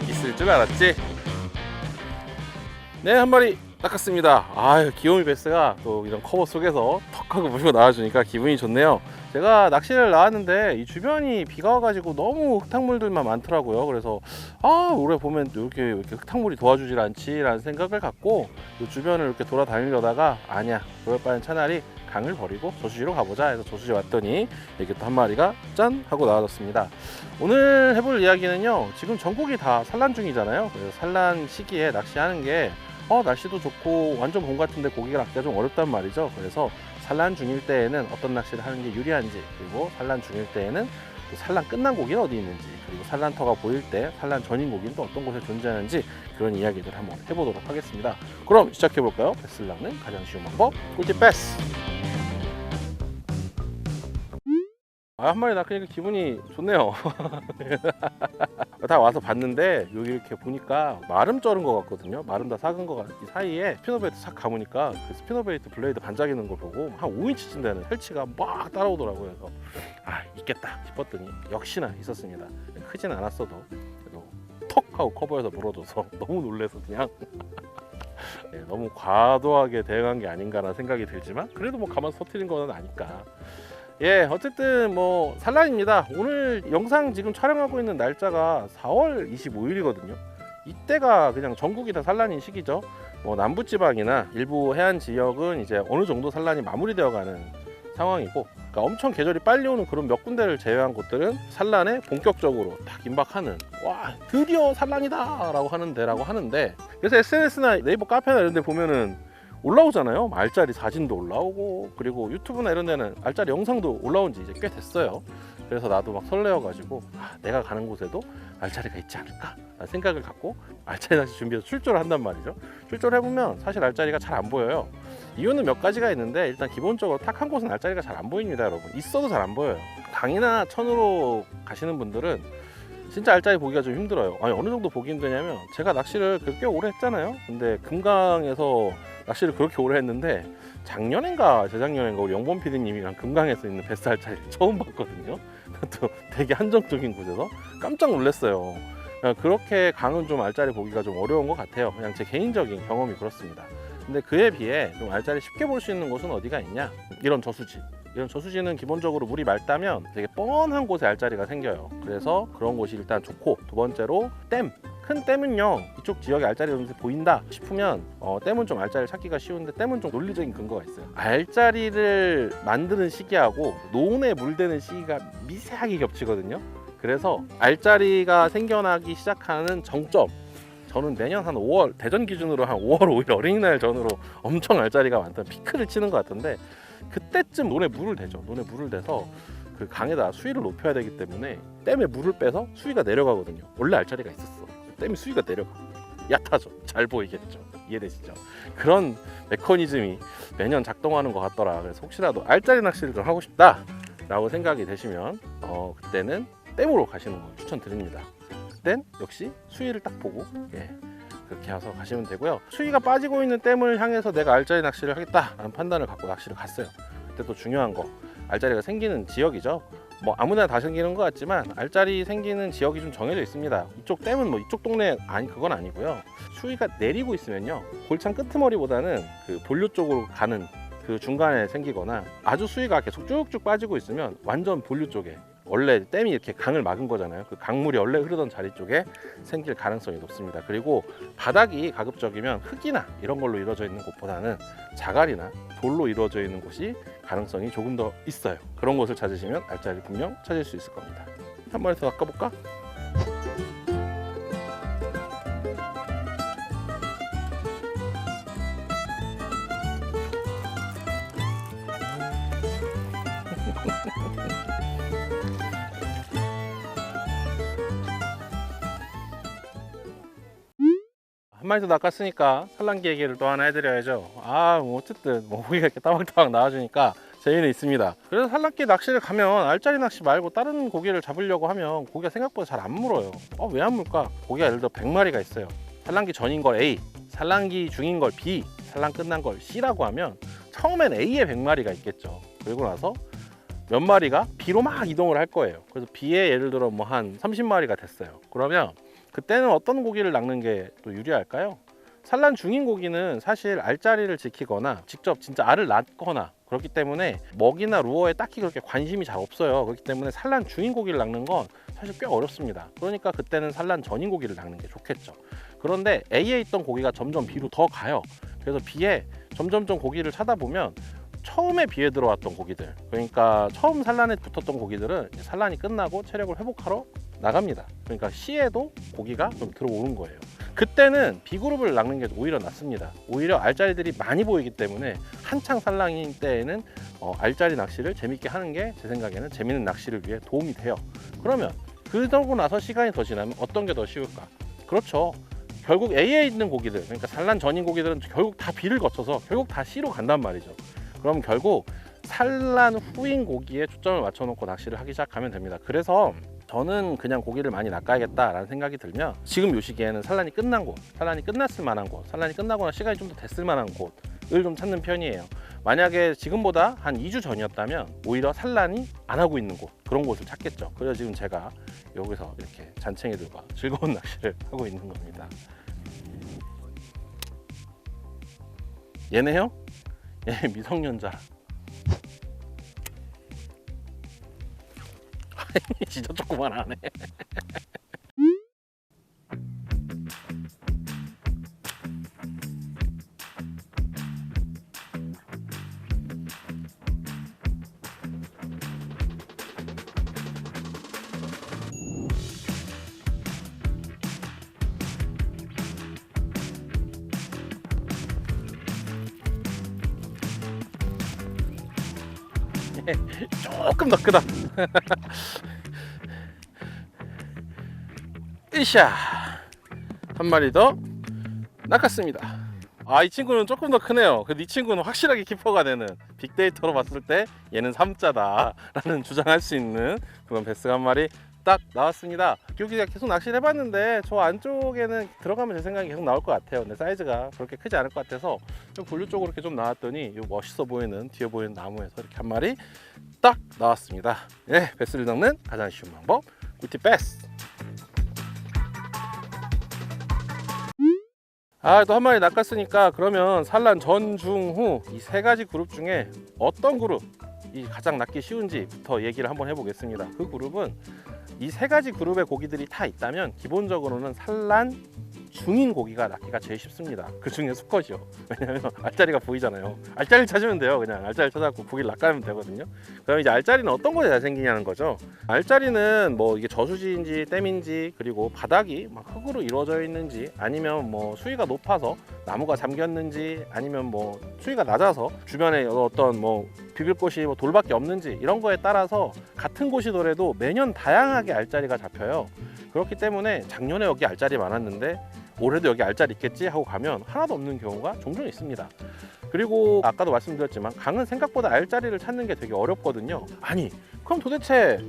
있을 줄 알았지? 네, 한 마리 낚았습니다. 아유, 귀요미 베스가 또 이런 커버 속에서 턱 하고 물고 나와주니까 기분이 좋네요. 제가 낚시를 나왔는데 이 주변이 비가 와가지고 너무 흙탕물들만 많더라고요. 그래서 올해 보면 이렇게 흙탕물이 도와주질 않지 라는 생각을 갖고 이 주변을 이렇게 돌아다니려다가 아니야, 그럴 바엔 차라리 강을 버리고 저수지로 가보자 해서 저수지 왔더니 이렇게 또 한 마리가 짠 하고 나와줬습니다. 오늘 해볼 이야기는요, 지금 전국이 다 산란 중이잖아요. 그래서 산란 시기에 낚시하는 게 날씨도 좋고 완전 봄 같은데 고기가 낚기가 좀 어렵단 말이죠. 그래서 산란 중일 때에는 어떤 낚시를 하는 게 유리한지, 그리고 산란 중일 때에는 또 산란 끝난 고기는 어디 있는지, 그리고 산란터가 보일 때 산란 전인 고기는 또 어떤 곳에 존재하는지, 그런 이야기들 한번 해보도록 하겠습니다. 그럼 시작해볼까요? 베스를 낚는 가장 쉬운 방법, 꿀팁 베스! 한 마리 낚으니까 기분이 좋네요. 다 와서 봤는데 여기 이렇게 보니까 마름 쩔은 것 같거든요. 마름 다 삭은 거 이 사이에 스피너베이트 싹 감으니까 그 스피너베이트 블레이드 반짝이는 걸 보고 한 5인치쯤 되는 헬치가 막 따라오더라고요. 그래서 있겠다 싶었더니 역시나 있었습니다. 크진 않았어도 그래도 턱 하고 커버해서 물어줘서 너무 놀래서 그냥 너무 과도하게 대응한 게 아닌가라는 생각이 들지만, 그래도 뭐 가만 터뜨린 거는 아니까. 어쨌든 뭐 산란입니다. 오늘 영상 지금 촬영하고 있는 날짜가 4월 25일이거든요. 이때가 그냥 전국이 다 산란인 시기죠. 뭐 남부지방이나 일부 해안 지역은 이제 어느 정도 산란이 마무리되어 가는 상황이고, 그러니까 엄청 계절이 빨리 오는 그런 몇 군데를 제외한 곳들은 산란에 본격적으로 딱 임박하는, 와 드디어 산란이다 라고 하는 데라고 하는데, 그래서 SNS나 네이버 카페나 이런 데 보면은 올라오잖아요. 알짜리 사진도 올라오고, 그리고 유튜브나 이런 데는 알짜리 영상도 올라온 지 이제 꽤 됐어요. 그래서 나도 막 설레어가지고 내가 가는 곳에도 알짜리가 있지 않을까 생각을 갖고 알짜리 낚시 준비해서 출조를 한단 말이죠. 출조를 해보면 사실 알짜리가 잘 안 보여요. 이유는 몇 가지가 있는데, 일단 기본적으로 탁 한 곳은 알짜리가 잘 안 보입니다. 여러분, 있어도 잘 안 보여요. 강이나 천으로 가시는 분들은 진짜 알짜리 보기가 좀 힘들어요. 어느 정도 보기 힘드냐면, 제가 낚시를 꽤 오래 했잖아요. 근데 금강에서 낚시를 그렇게 오래 했는데 작년인가 재작년인가 우리 영범 PD님이랑 금강에서 있는 베스 알짜리를 처음 봤거든요. 또 되게 한정적인 곳에서 깜짝 놀랐어요. 그렇게 강은 좀 알짜리 보기가 좀 어려운 것 같아요. 그냥 제 개인적인 경험이 그렇습니다. 근데 그에 비해 좀 알짜리 쉽게 볼 수 있는 곳은 어디가 있냐? 이런 저수지. 이런 저수지는 기본적으로 물이 맑다면 되게 뻔한 곳에 알짜리가 생겨요. 그래서 그런 곳이 일단 좋고, 두 번째로 댐. 큰 댐은요, 이쪽 지역에 알짜리가 좀 보인다 싶으면 댐은 좀 알짜리를 찾기가 쉬운데, 댐은 좀 논리적인 근거가 있어요. 알짜리를 만드는 시기하고 노온에 물드는 시기가 미세하게 겹치거든요. 그래서 알짜리가 생겨나기 시작하는 정점, 저는 내년 한 5월, 대전 기준으로 한 5월 5일 어린이날 전으로 엄청 알짜리가 많다는 피크를 치는 것 같은데, 그때쯤 논에 물을 대죠. 논에 물을 대서 그 강에다 수위를 높여야 되기 때문에 댐에 물을 빼서 수위가 내려가거든요. 원래 알짜리가 있었어. 댐이 수위가 내려가. 얕아져. 잘 보이겠죠. 이해되시죠? 그런 메커니즘이 매년 작동하는 것 같더라. 그래서 혹시라도 알짜리 낚시를 좀 하고 싶다 라고 생각이 되시면 그때는 댐으로 가시는 걸 추천드립니다. 그땐 역시 수위를 딱 보고 그렇게 해서 가시면 되고요. 수위가 빠지고 있는 댐을 향해서 내가 알짜리 낚시를 하겠다라는 판단을 갖고 낚시를 갔어요. 그때 또 중요한 거, 알짜리가 생기는 지역이죠. 뭐 아무나 다 생기는 것 같지만 알짜리 생기는 지역이 좀 정해져 있습니다. 이쪽 댐은 뭐 이쪽 동네 그건 아니고요. 수위가 내리고 있으면요, 골창 끄트머리보다는 그 본류 쪽으로 가는 그 중간에 생기거나, 아주 수위가 계속 쭉쭉 빠지고 있으면 완전 본류 쪽에, 원래 댐이 이렇게 강을 막은 거잖아요. 그 강물이 원래 흐르던 자리 쪽에 생길 가능성이 높습니다. 그리고 바닥이 가급적이면 흙이나 이런 걸로 이루어져 있는 곳보다는 자갈이나 돌로 이루어져 있는 곳이 가능성이 조금 더 있어요. 그런 곳을 찾으시면 알짜리 분명 찾을 수 있을 겁니다. 한 마리 더 낚아볼까? 한 마리 더 낚았으니까 산란기 얘기를 또 하나 해드려야죠. 뭐 어쨌든 뭐 고기가 이렇게 따박따박 나와주니까 재미는 있습니다. 그래서 산란기 낚시를 가면 알짜리 낚시 말고 다른 고기를 잡으려고 하면 고기가 생각보다 잘 안 물어요. 왜 안 물까? 고기가 예를 들어 100마리가 있어요. 산란기 전인 걸 A, 산란기 중인 걸 B, 산란 끝난 걸 C라고 하면 처음엔 A에 100마리가 있겠죠. 그리고 나서 몇 마리가 비로 막 이동을 할 거예요. 그래서 비에 예를 들어 뭐 한 30마리가 됐어요. 그러면 그때는 어떤 고기를 낚는 게 또 유리할까요? 산란 중인 고기는 사실 알자리를 지키거나 직접 진짜 알을 낳거나 그렇기 때문에 먹이나 루어에 딱히 그렇게 관심이 잘 없어요. 그렇기 때문에 산란 중인 고기를 낚는 건 사실 꽤 어렵습니다. 그러니까 그때는 산란 전인 고기를 낚는 게 좋겠죠. 그런데 A에 있던 고기가 점점 B로 더 가요. 그래서 B에 점점점 고기를 찾아보면 처음에 비에 들어왔던 고기들, 그러니까 처음 산란에 붙었던 고기들은 산란이 끝나고 체력을 회복하러 나갑니다. 그러니까 C에도 고기가 좀 들어오는 거예요. 그때는 B그룹을 낚는 게 오히려 낫습니다. 오히려 알짜리들이 많이 보이기 때문에 한창 산란인 때에는 알짜리 낚시를 재밌게 하는 게 제 생각에는 재밌는 낚시를 위해 도움이 돼요. 그러면 그러고 나서 시간이 더 지나면 어떤 게 더 쉬울까? 그렇죠. 결국 A에 있는 고기들, 그러니까 산란 전인 고기들은 결국 다 B를 거쳐서 결국 다 C로 간단 말이죠. 그럼 결국 산란 후인 고기에 초점을 맞춰놓고 낚시를 하기 시작하면 됩니다. 그래서 저는 그냥 고기를 많이 낚아야겠다라는 생각이 들면 지금 요 시기에는 산란이 끝난 곳, 산란이 끝났을 만한 곳, 산란이 끝나거나 시간이 좀 더 됐을 만한 곳을 좀 찾는 편이에요. 만약에 지금보다 한 2주 전이었다면 오히려 산란이 안 하고 있는 곳, 그런 곳을 찾겠죠. 그래서 지금 제가 여기서 이렇게 잔챙이들과 즐거운 낚시를 하고 있는 겁니다. 얘네요? 얘 미성년자. 진짜 조그만 하네. 조금 더 크다. 으쌰, 한 마리 더 낚았습니다. 이 친구는 조금 더 크네요. 근데 이 친구는 확실하게 키퍼가 되는, 빅데이터로 봤을 때 얘는 3자다 라는 주장할 수 있는 그런 베스가 한 마리 딱 나왔습니다. 여기가 계속 낚시를 해봤는데 저 안쪽에는 들어가면 제 생각이 계속 나올 것 같아요. 근데 사이즈가 그렇게 크지 않을 것 같아서 본류 쪽으로 이렇게 좀 나왔더니 이 멋있어 보이는, 뒤에 보이는 나무에서 이렇게 한 마리 딱 나왔습니다. 네, 베스를 낚는 가장 쉬운 방법, 꿀팁 베스. 또 한 마리 낚았으니까 그러면 산란 전, 중, 후 이 세 가지 그룹 중에 어떤 그룹이 가장 낚기 쉬운지부터 얘기를 한번 해보겠습니다. 그 그룹은 이 세 가지 그룹의 고기들이 다 있다면 기본적으로는 산란 중인 고기가 낚기가 제일 쉽습니다. 그 중에 수컷이요. 왜냐면 알짜리가 보이잖아요. 알짜리를 찾으면 돼요. 그냥 알짜리 찾아갖고 고기를 낚아내면 되거든요. 그럼 이제 알짜리는 어떤 곳에 잘 생기냐는 거죠. 알짜리는 뭐 이게 저수지인지 댐인지, 그리고 바닥이 막 흙으로 이루어져 있는지, 아니면 뭐 수위가 높아서 나무가 잠겼는지, 아니면 뭐 수위가 낮아서 주변에 어떤 뭐 비빌 곳이 뭐 돌밖에 없는지, 이런 거에 따라서 같은 곳이더라도 매년 다양하게 알짜리가 잡혀요. 그렇기 때문에 작년에 여기 알짜리 많았는데 올해도 여기 알짜리 있겠지 하고 가면 하나도 없는 경우가 종종 있습니다. 그리고 아까도 말씀드렸지만 강은 생각보다 알짜리를 찾는 게 되게 어렵거든요. 아니, 그럼 도대체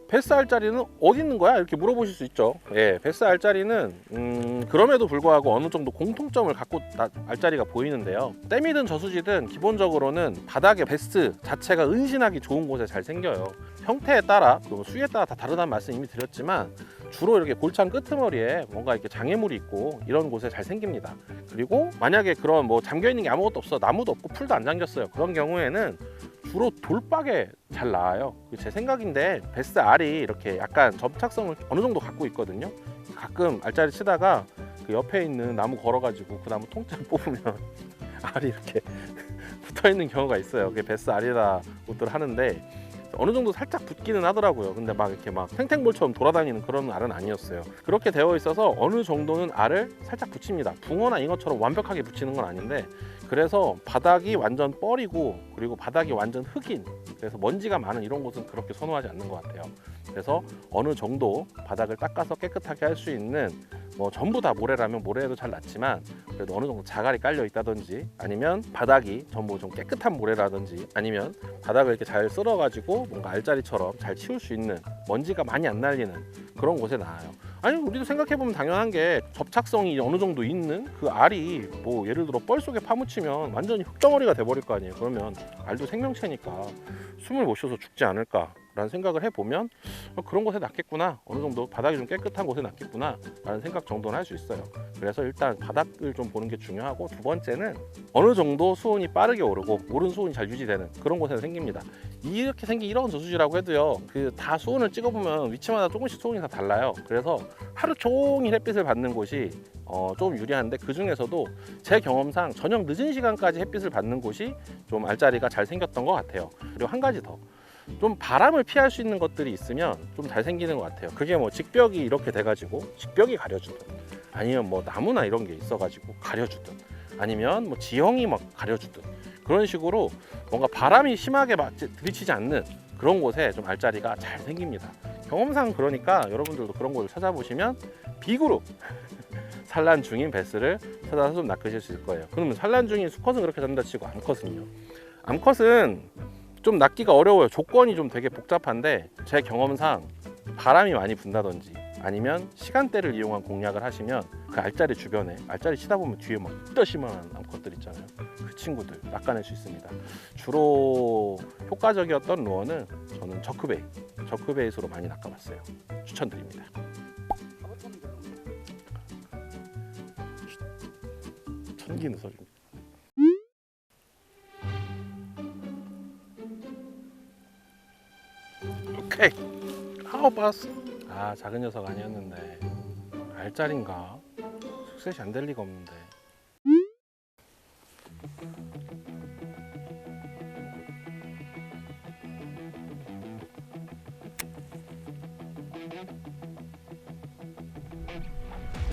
베스 알짜리는 어디 있는 거야? 이렇게 물어보실 수 있죠. 예, 베스 알짜리는 그럼에도 불구하고 어느 정도 공통점을 갖고 알짜리가 보이는데요. 댐이든 저수지든 기본적으로는 바닥에 베스 자체가 은신하기 좋은 곳에 잘 생겨요. 형태에 따라, 또 수위에 따라 다 다르다는 말씀 이미 드렸지만 주로 이렇게 골창 끄트머리에 뭔가 이렇게 장애물이 있고 이런 곳에 잘 생깁니다. 그리고 만약에 그런 뭐 잠겨 있는 게 아무것도 없어, 나무도 없고 풀도 안 잠겼어요, 그런 경우에는 주로 돌박에 잘 나와요. 제 생각인데 베스 알이 이렇게 약간 접착성을 어느 정도 갖고 있거든요. 가끔 알짜리 치다가 그 옆에 있는 나무 걸어가지고 그 나무 통째로 뽑으면 알이 이렇게 붙어 있는 경우가 있어요. 그게 베스 알이라고들 하는데 어느 정도 살짝 붙기는 하더라고요. 근데 막 이렇게 막 탱탱볼처럼 돌아다니는 그런 알은 아니었어요. 그렇게 되어 있어서 어느 정도는 알을 살짝 붙입니다. 붕어나 잉어처럼 완벽하게 붙이는 건 아닌데, 그래서 바닥이 완전 뻘이고 그리고 바닥이 완전 흙인, 그래서 먼지가 많은 이런 곳은 그렇게 선호하지 않는 것 같아요. 그래서 어느 정도 바닥을 닦아서 깨끗하게 할 수 있는, 뭐 전부 다 모래라면 모래에도 잘 낫지만 그래도 어느 정도 자갈이 깔려 있다든지, 아니면 바닥이 전부 좀 깨끗한 모래라든지, 아니면 바닥을 이렇게 잘 쓸어 가지고 뭔가 알짜리처럼 잘 치울 수 있는, 먼지가 많이 안 날리는 그런 곳에 나와요. 아니 우리도 생각해보면 당연한 게 접착성이 어느 정도 있는 그 알이 뭐 예를 들어 뻘 속에 파묻히면 완전히 흙덩어리가 돼버릴 거 아니에요. 그러면 알도 생명체니까 숨을 못 쉬어서 죽지 않을까 라는 생각을 해보면 그런 곳에 놨겠구나, 어느 정도 바닥이 좀 깨끗한 곳에 놨겠구나 라는 생각 정도는 할 수 있어요. 그래서 일단 바닥을 좀 보는 게 중요하고, 두 번째는 어느 정도 수온이 빠르게 오르고 오른 수온이 잘 유지되는 그런 곳에 생깁니다. 이렇게 생긴 이런 저수지라고 해도요, 그 다 수온을 찍어보면 위치마다 조금씩 수온이 다 달라요. 그래서 하루 종일 햇빛을 받는 곳이 좀 유리한데, 그 중에서도 제 경험상 저녁 늦은 시간까지 햇빛을 받는 곳이 좀 알짜리가 잘 생겼던 것 같아요. 그리고 한 가지 더, 좀 바람을 피할 수 있는 것들이 있으면 좀 잘 생기는 것 같아요. 그게 뭐 직벽이 이렇게 돼가지고 직벽이 가려주든, 아니면 뭐 나무나 이런 게 있어가지고 가려주든, 아니면 뭐 지형이 막 가려주든, 그런 식으로 뭔가 바람이 심하게 들이치지 않는 그런 곳에 좀 알짜리가 잘 생깁니다. 경험상 그러니까 여러분들도 그런 곳을 찾아보시면 비그룹 산란 중인 베스를 찾아서 좀 낚으실 수 있을 거예요. 그러면 산란 중인 수컷은 그렇게 잡는다 치고 암컷은요? 암컷은 좀 낚기가 어려워요. 조건이 좀 되게 복잡한데, 제 경험상 바람이 많이 분다든지 아니면 시간대를 이용한 공략을 하시면 그 알짜리 주변에, 알짜리 치다 보면 뒤에 막 진짜 심한 암컷들 있잖아요. 그 친구들 낚아낼 수 있습니다. 주로 효과적이었던 루어는 저는 저크베이스로 많이 낚아봤어요. 추천드립니다. 천기 누설입니다. 오케이. 아우 봤어. 아, 작은 녀석 아니었는데 알짜린가? 숙셋이 안 될 리가 없는데.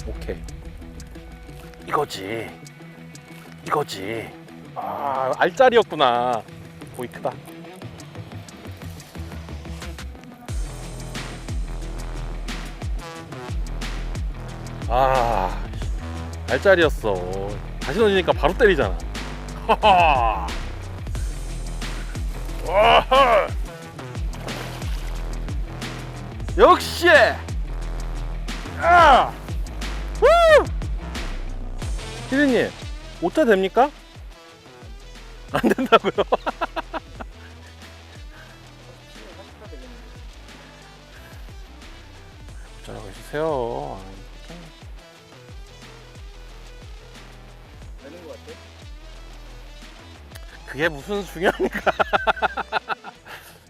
오케이. 이거지. 아, 알짜리였구나. 거의 크다. 아, 알짜리였어. 다시 던지니까 바로 때리잖아. 하하. 와하. 역시. 아. 후. 피디님, 5차 됩니까? 안 된다고요? 어쩌라고 해주세요. 되는 것 같아? 그게 무슨 중요합니까?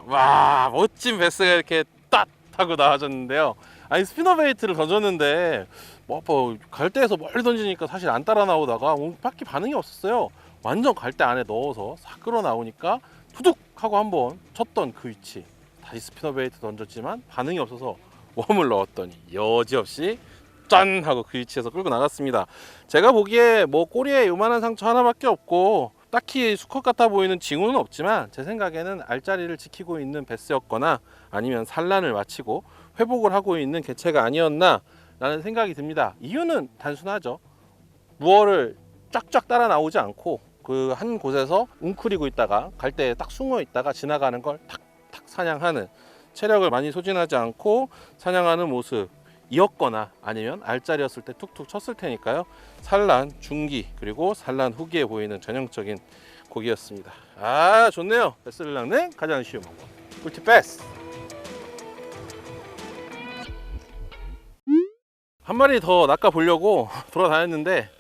와, 멋진 베스가 이렇게 딱 하고 나와줬는데요. 아니, 스피너베이트를 던졌는데 뭐 갈대에서 멀리 던지니까 사실 안 따라 나오다가 딱히 반응이 없었어요. 완전 갈대 안에 넣어서 싹 끌어 나오니까 투둑 하고 한번 쳤던 그 위치, 다시 스피너베이트 던졌지만 반응이 없어서 웜을 넣었더니 여지없이 짠 하고 그 위치에서 끌고 나갔습니다. 제가 보기에 뭐 꼬리에 요만한 상처 하나밖에 없고 딱히 수컷 같아 보이는 징후는 없지만, 제 생각에는 알짜리를 지키고 있는 베스였거나 아니면 산란을 마치고 회복을 하고 있는 개체가 아니었나 라는 생각이 듭니다. 이유는 단순하죠. 무어를 쫙쫙 따라 나오지 않고 그 한 곳에서 웅크리고 있다가 갈대에 딱 숨어 있다가 지나가는 걸 탁탁 사냥하는, 체력을 많이 소진하지 않고 사냥하는 모습 이었거나 아니면 알짜리였을 때 툭툭 쳤을 테니까요. 산란 중기 그리고 산란 후기에 보이는 전형적인 고기였습니다. 아, 좋네요. 베스를 낚는 가장 쉬운 방법, 꿀팁 베스. 한 마리 더 낚아 보려고 돌아다녔는데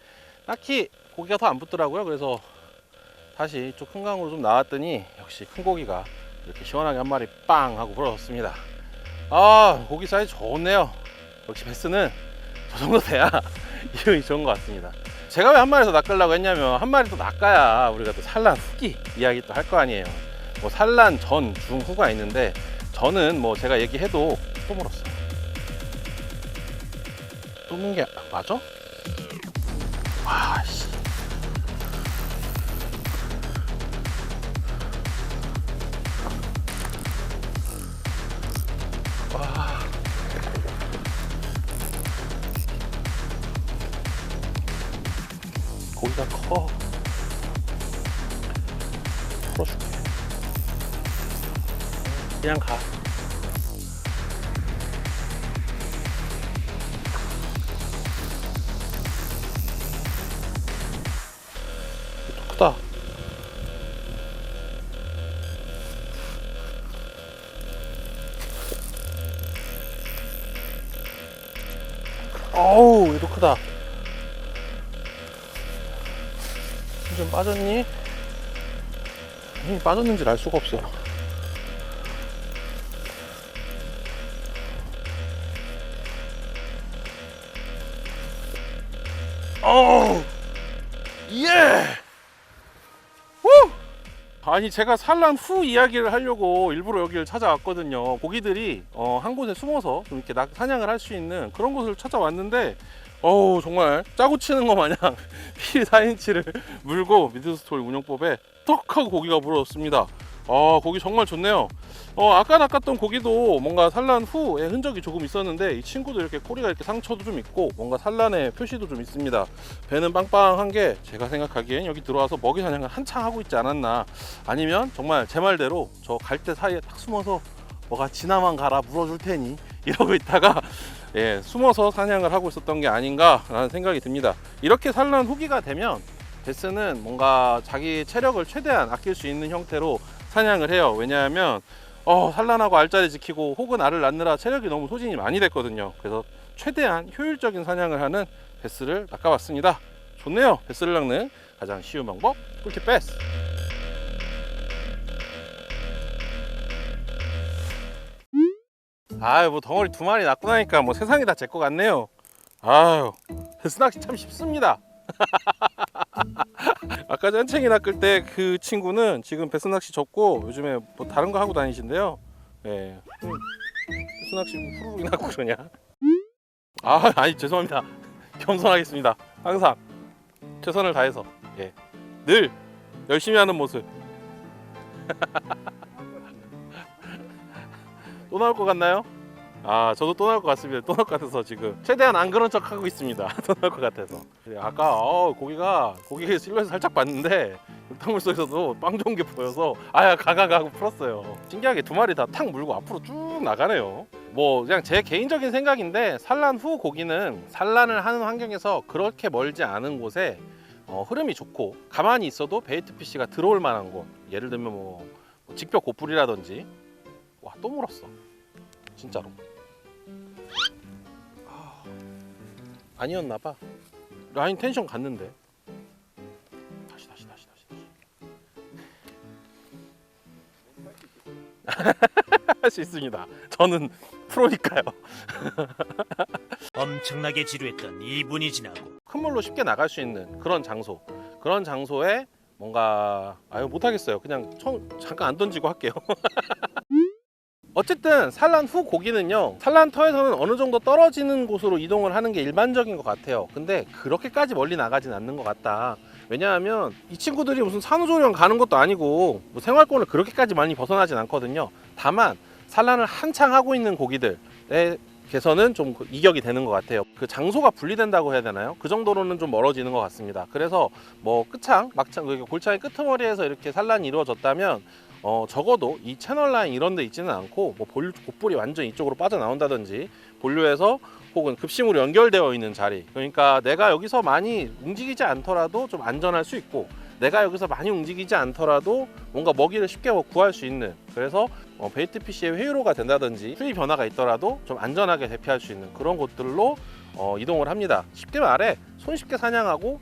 딱히 고기가 더 안 붙더라고요. 그래서 다시 이쪽 큰 강으로 좀 나왔더니 역시 큰 고기가 이렇게 시원하게 한 마리 빵 하고 불어졌습니다. 아, 고기 사이즈 좋네요. 역시 베스는 저 정도 돼야 이름이 좋은 것 같습니다. 제가 왜 한 마리 더 낚으려고 했냐면, 한 마리 더 낚아야 우리가 또 산란 후기 이야기 또 할 거 아니에요. 뭐 산란 전, 중, 후가 있는데, 저는 뭐 제가 얘기해도 또 물었어요. 또 문 게 맞아? 와, 씨. 와. 고기가 커. 풀어줄게. 그냥 가. 어우 얘도 크다. 힘 좀 빠졌니? 힘이 빠졌는지 알 수가 없어. 어우 예! 우! 아니 제가 산란 후 이야기를 하려고 일부러 여기를 찾아왔거든요. 고기들이 한 곳에 숨어서 좀 이렇게 사냥을 할 수 있는 그런 곳을 찾아왔는데 어우 정말 짜고 치는 거 마냥 필 4인치를 물고 미드스토리 운영법에 턱 하고 고기가 물어졌습니다. 고기 정말 좋네요. 아까 낚았던 고기도 뭔가 산란 후에 흔적이 조금 있었는데 이 친구도 이렇게 꼬리가 이렇게 상처도 좀 있고 뭔가 산란의 표시도 좀 있습니다. 배는 빵빵한 게 제가 생각하기엔 여기 들어와서 먹이 사냥을 한창 하고 있지 않았나, 아니면 정말 제 말대로 저 갈대 사이에 딱 숨어서 뭐가 지나만 가라 물어줄 테니 이러고 있다가 예, 숨어서 사냥을 하고 있었던 게 아닌가 라는 생각이 듭니다. 이렇게 산란 후기가 되면 베스는 뭔가 자기 체력을 최대한 아낄 수 있는 형태로 사냥을 해요. 왜냐하면 산란하고 알짜리 지키고 혹은 알을 낳느라 체력이 너무 소진이 많이 됐거든요. 그래서 최대한 효율적인 사냥을 하는 베스를 낚아봤습니다. 좋네요. 베스를 낚는 가장 쉬운 방법, 꿀팁 베스. 아유 뭐 덩어리 2마리 낚고 나니까 뭐 세상이 다 제 것 같네요. 아유 베스 낚시 참 쉽습니다. 아까 짠챙이 낚을 때 그 친구는 지금 베스 낚시 접고 요즘에 뭐 다른 거 하고 다니신데요. 예. 베스 낚시 후루룩이 낚고 그러냐? 아니 죄송합니다. 겸손하겠습니다. 항상 최선을 다해서 늘 열심히 하는 모습. 또 나올 것 같나요? 저도 또 나올 것 같습니다. 또 나올 것 같아서 지금 최대한 안 그런 척 하고 있습니다. 또 나올 것 같아서. 아까 고기가 실루엣 살짝 봤는데 육탕물 속에서도 빵 좋은 게 보여서 가가 하고 풀었어요. 신기하게 2마리 다 탁 물고 앞으로 쭉 나가네요. 뭐 그냥 제 개인적인 생각인데 산란 후 고기는 산란을 하는 환경에서 그렇게 멀지 않은 곳에 흐름이 좋고 가만히 있어도 베이트 피시가 들어올 만한 곳, 예를 들면 뭐 직벽 고풀이라든지. 와 또 물었어 진짜로. 아니었나봐. 라인 텐션 갔는데. 다시 할 수 있습니다. 저는 프로니까요. 엄청나게 지루했던 2분이 지나고 큰 물로 쉽게 나갈 수 있는 그런 장소에 뭔가 못하겠어요. 그냥 잠깐 안 던지고 할게요. 어쨌든 산란 후 고기는요, 산란터에서는 어느 정도 떨어지는 곳으로 이동을 하는 게 일반적인 것 같아요. 근데 그렇게까지 멀리 나가진 않는 것 같다. 왜냐하면 이 친구들이 무슨 산후조리원 가는 것도 아니고 뭐 생활권을 그렇게까지 많이 벗어나진 않거든요. 다만 산란을 한창 하고 있는 고기들에 개선은 좀 이격이 되는 것 같아요. 그 장소가 분리된다고 해야 되나요? 그 정도로는 좀 멀어지는 것 같습니다. 그래서 뭐 끝창, 막창, 골창의 끄트머리에서 이렇게 산란이 이루어졌다면 적어도 이 채널 라인 이런 데 있지는 않고 뭐 곧불이 완전 이쪽으로 빠져나온다든지 본류에서 혹은 급심으로 연결되어 있는 자리, 그러니까 내가 여기서 많이 움직이지 않더라도 좀 안전할 수 있고 내가 여기서 많이 움직이지 않더라도 뭔가 먹이를 쉽게 구할 수 있는, 그래서 베이트 피시의 회유로가 된다든지 수위 변화가 있더라도 좀 안전하게 대피할 수 있는 그런 곳들로 이동을 합니다. 쉽게 말해 손쉽게 사냥하고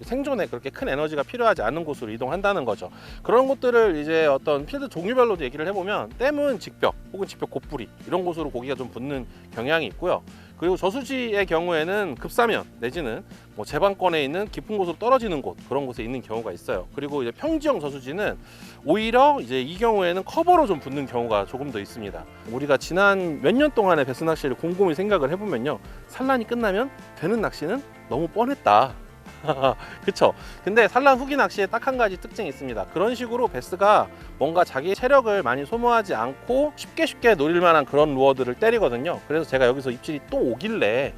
생존에 그렇게 큰 에너지가 필요하지 않은 곳으로 이동한다는 거죠. 그런 곳들을 이제 어떤 필드 종류별로도 얘기를 해보면 댐은 직벽 혹은 직벽 곧부리 이런 곳으로 고기가 좀 붙는 경향이 있고요. 그리고 저수지의 경우에는 급사면 내지는 뭐 제방권에 있는 깊은 곳으로 떨어지는 곳, 그런 곳에 있는 경우가 있어요. 그리고 이제 평지형 저수지는 오히려 이제 이 경우에는 커버로 좀 붙는 경우가 조금 더 있습니다. 우리가 지난 몇 년 동안의 베스 낚시를 곰곰이 생각을 해보면요, 산란이 끝나면 되는 낚시는 너무 뻔했다. 그쵸? 근데 산란 후기 낚시에 딱 한 가지 특징이 있습니다. 그런 식으로 베스가 뭔가 자기 체력을 많이 소모하지 않고 쉽게 노릴 만한 그런 루어들을 때리거든요. 그래서 제가 여기서 입질이 또 오길래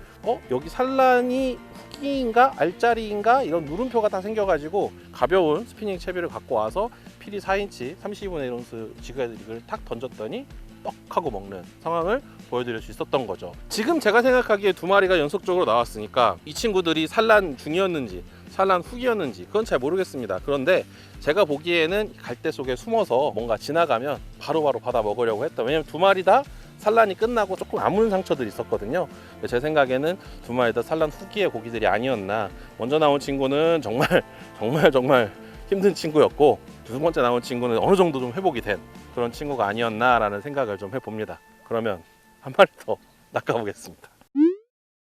여기 산란이 후기인가 알짜리인가 이런 물음표가 딱 생겨가지고 가벼운 스피닝 채비를 갖고 와서 필이 4인치 32분의 1온스 지그리그를 탁 던졌더니 떡 하고 먹는 상황을 보여드릴 수 있었던 거죠. 지금 제가 생각하기에 2마리가 연속적으로 나왔으니까 이 친구들이 산란 중이었는지 산란 후기였는지 그건 잘 모르겠습니다. 그런데 제가 보기에는 갈대 속에 숨어서 뭔가 지나가면 바로바로 받아 먹으려고 했다. 왜냐면 2마리 다 산란이 끝나고 조금 아문 상처들이 있었거든요. 제 생각에는 두 마리 다 산란 후기의 고기들이 아니었나. 먼저 나온 친구는 정말 힘든 친구였고, 두 번째 나온 친구는 어느 정도 좀 회복이 된 그런 친구가 아니었나라는 생각을 좀 해봅니다. 그러면 한 마리 더 낚아보겠습니다.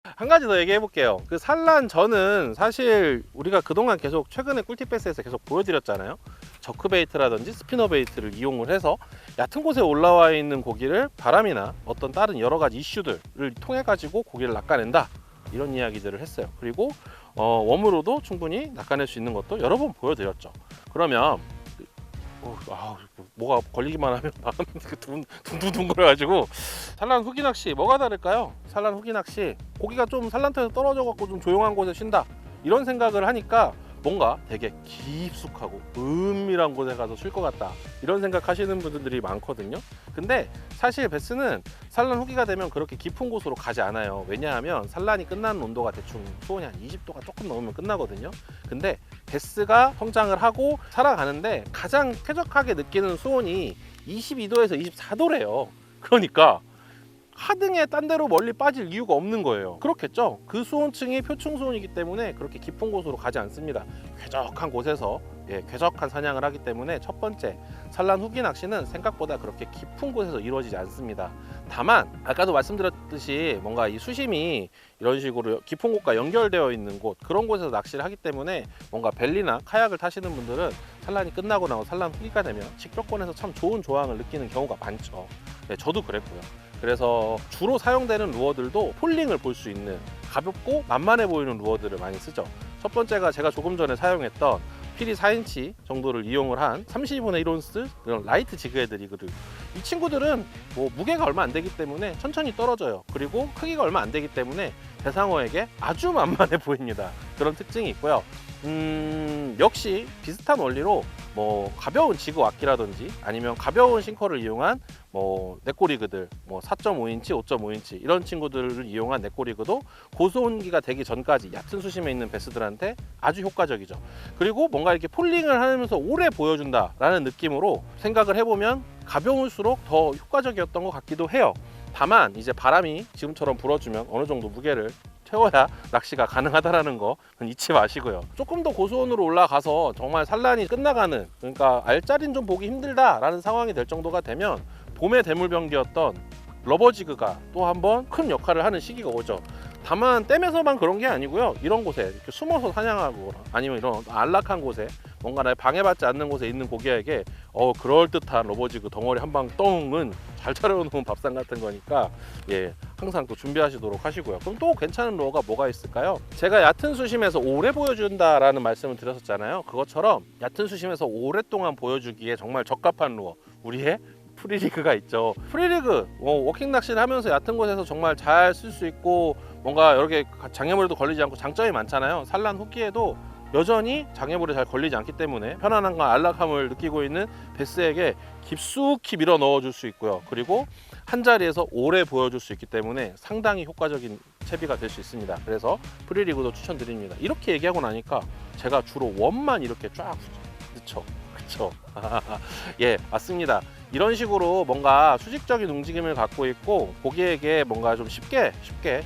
한 가지 더 얘기해 볼게요. 그 산란 전은 사실 우리가 그동안 계속 최근에 꿀팁패스에서 계속 보여드렸잖아요. 저크베이트라든지 스피너베이트를 이용을 해서 얕은 곳에 올라와 있는 고기를 바람이나 어떤 다른 여러 가지 이슈들을 통해 가지고 고기를 낚아낸다, 이런 이야기들을 했어요. 그리고 웜으로도 충분히 낚아낼 수 있는 것도 여러 번 보여드렸죠. 그러면 뭐가 걸리기만 하면 마음이 둥둥둥거려가지고, 산란 후기 낚시 뭐가 다를까요? 산란 후기 낚시, 고기가 좀 산란터에서 떨어져 갖고 좀 조용한 곳에 쉰다, 이런 생각을 하니까 뭔가 되게 깊숙하고 은밀한 곳에 가서 쉴 것 같다, 이런 생각 하시는 분들이 많거든요. 근데 사실 베스는 산란 후기가 되면 그렇게 깊은 곳으로 가지 않아요. 왜냐하면 산란이 끝나는 온도가 대충 수온이 한 20도가 조금 넘으면 끝나거든요. 근데 베스가 성장을 하고 살아가는데 가장 쾌적하게 느끼는 수온이 22도에서 24도래요. 그러니까 하등에 딴 데로 멀리 빠질 이유가 없는 거예요. 그렇겠죠? 그 수온층이 표층 수온이기 때문에 그렇게 깊은 곳으로 가지 않습니다. 쾌적한 곳에서 쾌적한 사냥을 하기 때문에, 첫 번째, 산란 후기 낚시는 생각보다 그렇게 깊은 곳에서 이루어지지 않습니다. 다만 아까도 말씀드렸듯이 뭔가 이 수심이 이런 식으로 깊은 곳과 연결되어 있는 곳, 그런 곳에서 낚시를 하기 때문에 뭔가 벨리나 카약을 타시는 분들은 산란이 끝나고 나고 산란 후기가 되면 직격권에서 참 좋은 조항을 느끼는 경우가 많죠. 저도 그랬고요. 그래서 주로 사용되는 루어들도 폴링을 볼 수 있는 가볍고 만만해 보이는 루어들을 많이 쓰죠. 첫 번째가 제가 조금 전에 사용했던 필이 4인치 정도를 이용을 한 32분의 1온스 그런 라이트 지그헤드리그들. 이 친구들은 뭐 무게가 얼마 안 되기 때문에 천천히 떨어져요. 그리고 크기가 얼마 안 되기 때문에 대상어에게 아주 만만해 보입니다. 그런 특징이 있고요. 역시 비슷한 원리로 뭐 가벼운 지그 왁기라든지 아니면 가벼운 싱커를 이용한 뭐 넷꼬리그들, 뭐 4.5인치, 5.5인치 이런 친구들을 이용한 넷꼬리그도 고수온기가 되기 전까지 얕은 수심에 있는 베스들한테 아주 효과적이죠. 그리고 뭔가 이렇게 폴링을 하면서 오래 보여준다라는 느낌으로 생각을 해보면 가벼울수록 더 효과적이었던 것 같기도 해요. 다만 이제 바람이 지금처럼 불어주면 어느 정도 무게를 채워야 낚시가 가능하다라는 거 잊지 마시고요. 조금 더 고수온으로 올라가서 정말 산란이 끝나가는, 그러니까 알짜리는 좀 보기 힘들다라는 상황이 될 정도가 되면 봄의 대물병기였던 러버지그가 또 한번 큰 역할을 하는 시기가 오죠. 다만 댐에서만 그런 게 아니고요. 이런 곳에 이렇게 숨어서 사냥하고 아니면 이런 안락한 곳에 뭔가 날 방해받지 않는 곳에 있는 고기에게 그럴듯한 러버지그 덩어리 한 방 똥은 잘 차려놓은 밥상 같은 거니까 항상 또 준비하시도록 하시고요. 그럼 또 괜찮은 루어가 뭐가 있을까요? 제가 얕은 수심에서 오래 보여준다라는 말씀을 드렸었잖아요. 그것처럼 얕은 수심에서 오랫동안 보여주기에 정말 적합한 루어, 우리의 프리리그가 있죠. 프리리그, 워킹 낚시를 하면서 얕은 곳에서 정말 잘 쓸 수 있고 뭔가 여러 개 장애물에도 걸리지 않고 장점이 많잖아요. 산란 후기에도 여전히 장애물에 잘 걸리지 않기 때문에 편안함과 안락함을 느끼고 있는 베스에게 깊숙이 밀어 넣어줄 수 있고요. 그리고 한 자리에서 오래 보여줄 수 있기 때문에 상당히 효과적인 채비가 될 수 있습니다. 그래서 프리리그도 추천드립니다. 이렇게 얘기하고 나니까 제가 주로 웜만 이렇게 쫙 넣죠. 그쵸? 맞습니다. 이런 식으로 뭔가 수직적인 움직임을 갖고 있고 고기에게 뭔가 좀 쉽게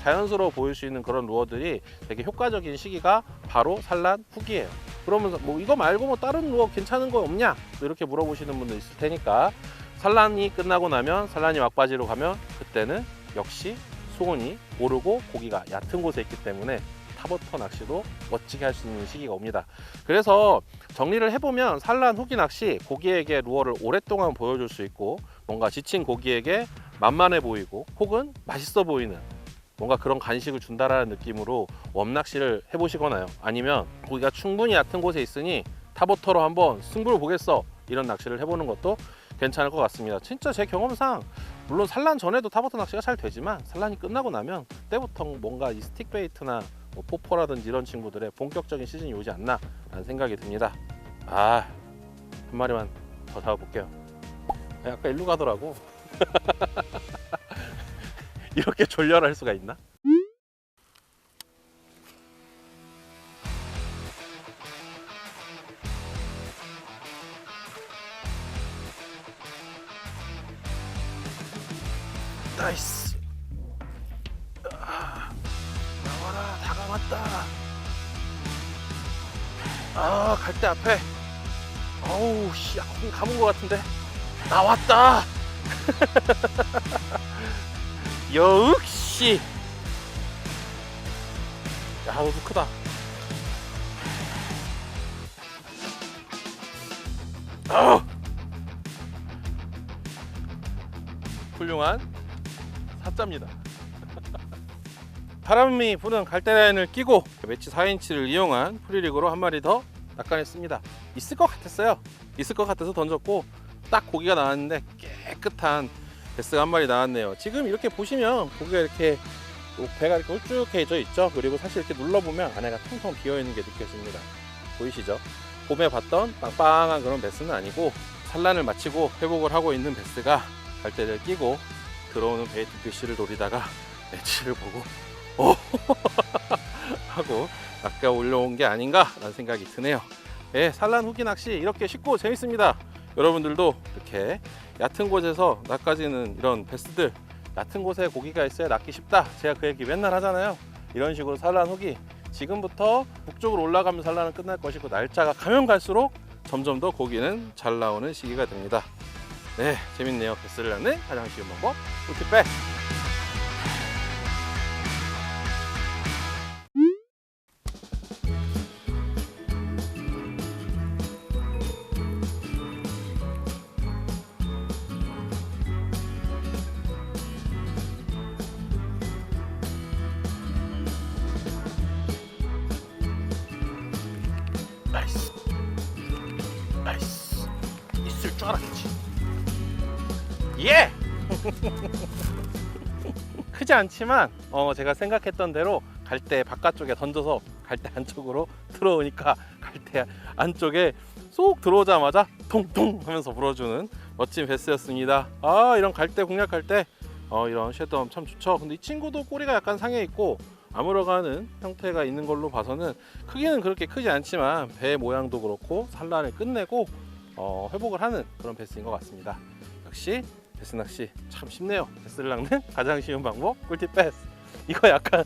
자연스러워 보일 수 있는 그런 루어들이 되게 효과적인 시기가 바로 산란 후기예요. 그러면서 뭐 이거 말고 뭐 다른 루어 괜찮은 거 없냐? 이렇게 물어보시는 분도 있을 테니까, 산란이 끝나고 나면 산란이 막바지로 가면 그때는 역시 수온이 오르고 고기가 얕은 곳에 있기 때문에 타버터 낚시도 멋지게 할 수 있는 시기가 옵니다. 그래서 정리를 해보면 산란 후기 낚시, 고기에게 루어를 오랫동안 보여줄 수 있고 뭔가 지친 고기에게 만만해 보이고 혹은 맛있어 보이는 뭔가 그런 간식을 준다라는 느낌으로 웜낚시를 해보시거나요, 아니면 고기가 충분히 얕은 곳에 있으니 타버터로 한번 승부를 보겠어, 이런 낚시를 해보는 것도 괜찮을 것 같습니다. 진짜 제 경험상 물론 산란 전에도 타버터 낚시가 잘 되지만 산란이 끝나고 나면 그때부터 뭔가 이 스틱 베이트나 뭐 포포라든지 이런 친구들의 본격적인 시즌이 오지 않나 라는 생각이 듭니다. 한 마리만 더 잡아볼게요. 아까 일로 가더라고. 이렇게 졸렬할 수가 있나? 나이스. 나와라, 다 감았다. 갈대 앞에. 어우, 씨, 거기 감은 것 같은데. 나왔다. 역시. 야, 너도 크다. 훌륭한 사자입니다. 바람이 부는 갈대라인을 끼고 매치 4인치를 이용한 프리릭으로 한 마리 더 낚아냈습니다. 있을 것 같았어요. 있을 것 같아서 던졌고 딱 고기가 나왔는데 깨끗한 베스가 한 마리 나왔네요. 지금 이렇게 보시면 고기가 이렇게 배가 이렇게 홀쭉해져 있죠. 그리고 사실 이렇게 눌러보면 안에가 텅텅 비어있는 게 느껴집니다. 보이시죠? 봄에 봤던 빵빵한 그런 베스는 아니고 산란을 마치고 회복을 하고 있는 베스가 갈대를 끼고 들어오는 베이트 피쉬를 노리다가 매치를 보고 하고 낚아 올려온 게 아닌가 라는 생각이 드네요. 예, 산란 후기 낚시 이렇게 쉽고 재밌습니다. 여러분들도 이렇게 얕은 곳에서 낚아지는 이런 베스들, 얕은 곳에 고기가 있어야 낚기 쉽다, 제가 그 얘기 맨날 하잖아요. 이런 식으로 산란 후기 지금부터 북쪽으로 올라가면 산란은 끝날 것이고 날짜가 가면 갈수록 점점 더 고기는 잘 나오는 시기가 됩니다. 네, 재밌네요. 베스를 낚는 가장 쉬운 방법 꿀팁백. 나이스. 나이스. 있을 줄 알았지. 예! 크지 않지만 제가 생각했던 대로 갈대 바깥쪽에 던져서 갈대 안쪽으로 들어오니까 갈대 안쪽에 쏙 들어오자마자 통통 하면서 불어주는 멋진 베스였습니다. 이런 갈대 공략할 때 이런 쉐드엄 참 좋죠. 근데 이 친구도 꼬리가 약간 상해 있고 아물어가는 형태가 있는 걸로 봐서는 크기는 그렇게 크지 않지만 배 모양도 그렇고 산란을 끝내고 회복을 하는 그런 베스인 것 같습니다. 역시 베스 낚시 참 쉽네요. 베스를 낚는 가장 쉬운 방법 꿀팁 베스. 이거 약간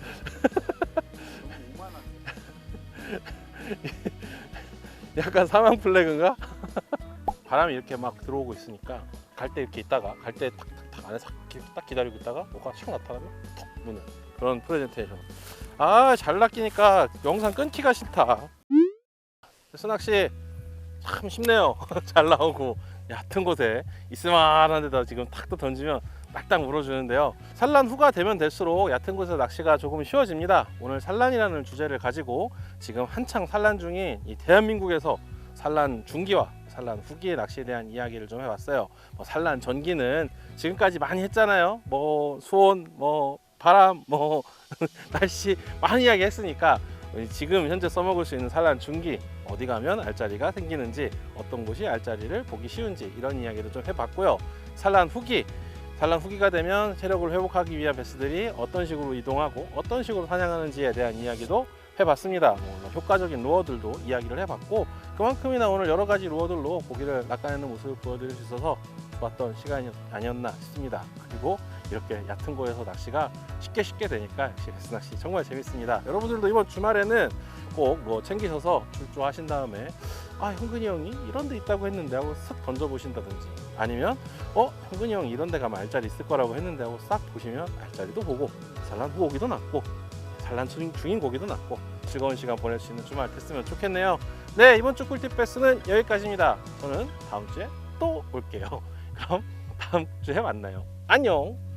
약간 사망 플래그인가? 바람이 이렇게 막 들어오고 있으니까 갈대 이렇게 있다가 갈대 탁탁탁 안에서 딱 기다리고 있다가 뭐가 치고 나타나면 톡 무는 그런 프레젠테이션. 잘 낚이니까 영상 끊기가 싫다. 베스 낚시 참 쉽네요. 잘 나오고 얕은 곳에 있을만한 데다 지금 탁 던지면 딱딱 물어주는데요. 산란 후가 되면 될수록 얕은 곳에서 낚시가 조금 쉬워집니다. 오늘 산란이라는 주제를 가지고 지금 한창 산란 중인 이 대한민국에서 산란 중기와 산란 후기의 낚시에 대한 이야기를 좀 해봤어요. 산란 전기는 지금까지 많이 했잖아요. 수온, 바람, 날씨 많이 이야기했으니까 지금 현재 써먹을 수 있는 산란 중기, 어디 가면 알짜리가 생기는지, 어떤 곳이 알짜리를 보기 쉬운지 이런 이야기를 좀 해봤고요. 산란 후기가 되면 체력을 회복하기 위한 베스들이 어떤 식으로 이동하고 어떤 식으로 사냥하는지에 대한 이야기도 해봤습니다. 효과적인 루어들도 이야기를 해봤고 그만큼이나 오늘 여러 가지 루어들로 고기를 낚아내는 모습을 보여드릴 수 있어서 좋았던 시간이 아니었나 싶습니다. 그리고 이렇게 얕은 곳에서 낚시가 쉽게 되니까 역시 베스 낚시 정말 재밌습니다. 여러분들도 이번 주말에는 꼭 챙기셔서 출조하신 다음에 형근이 형이 이런 데 있다고 했는데 하고 쓱 던져보신다든지, 아니면 형근이 형이 이런 데 가면 알짜리 있을 거라고 했는데 하고 싹 보시면 알짜리도 보고 산란 후 고기도 낚고 산란 중인 고기도 낚고 즐거운 시간 보낼 수 있는 주말 됐으면 좋겠네요. 네, 이번 주 꿀팁 베스는 여기까지입니다. 저는 다음 주에 또 올게요. 그럼 다음 주에 만나요. 안녕.